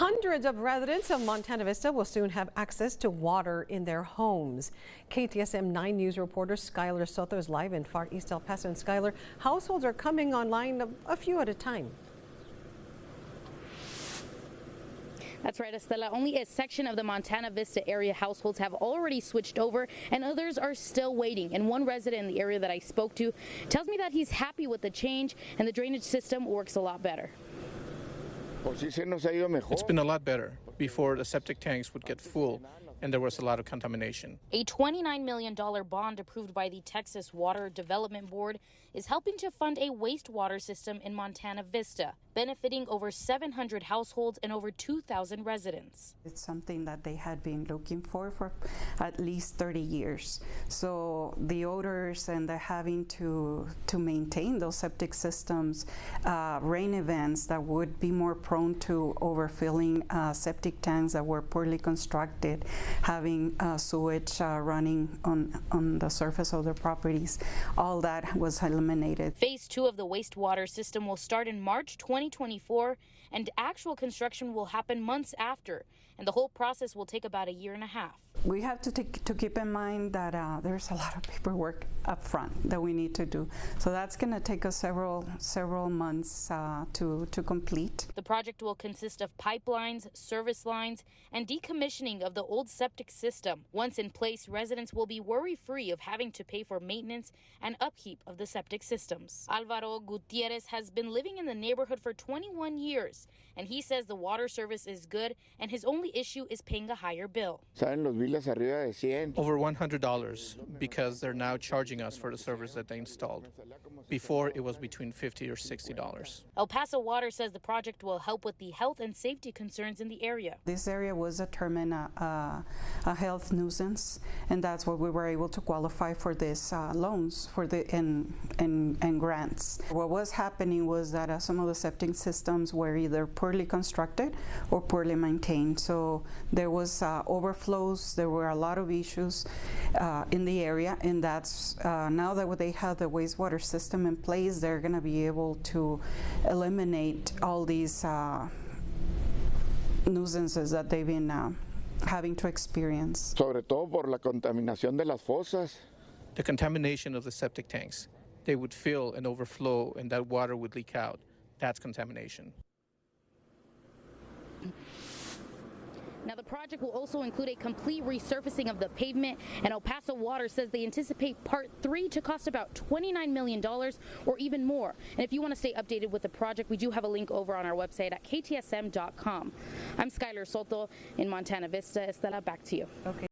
Hundreds of residents of Montana Vista will soon have access to water in their homes. KTSM 9 News reporter Skylar Soto is live in Far East El Paso. And Skylar, households are coming online a few at a time. That's right, Estela. Only a section of the Montana Vista area households have already switched over, and others are still waiting. And one resident in the area that I spoke to tells me that he's happy with the change and the drainage system works a lot better. It's been a lot better. Before, the septic tanks would get full and there was a lot of contamination. A $29 million bond approved by the Texas Water Development Board is helping to fund a wastewater system in Montana Vista, benefiting over 700 households and over 2,000 residents. It's something that they had been looking for at least 30 years. So the odors and the having to maintain those septic systems, rain events that would be more prone to overfilling septic tanks that were poorly constructed, having sewage running on the surface of their properties, all that was eliminated. Phase 2 of the wastewater system will start in March 2024, and actual construction will happen months after, and the whole process will take about a year and a half. We have to keep in mind that there's a lot of paperwork up front that we need to do. So that's going to take us several months to complete. The project will consist of pipelines, service lines, and decommissioning of the old septic system. Once in place, residents will be worry-free of having to pay for maintenance and upkeep of the septic systems. Alvaro Gutierrez has been living in the neighborhood for 21 years, and he says the water service is good, and his only issue is paying a higher bill. Over $100 because they're now charging us for the service that they installed. Before, it was between $50 or $60. El Paso Water says the project will help with the health and safety concerns in the area. This area was determined a health nuisance, and that's why we were able to qualify for these loans and grants. What was happening was that some of the septic systems were either poorly constructed or poorly maintained. So there was overflows. There were a lot of issues in the area, and that's now that they have the wastewater system in place, they're going to be able to eliminate all these nuisances that they've been having to experience. Sobre todo por la contaminación de las fosas. The contamination of the septic tanks. They would fill and overflow, and that water would leak out. That's contamination. Now, the project will also include a complete resurfacing of the pavement, and El Paso Water says they anticipate Part 3 to cost about $29 million or even more. And if you want to stay updated with the project, we do have a link over on our website at ktsm.com. I'm Skylar Soto in Montana Vista. Estela, back to you. Okay.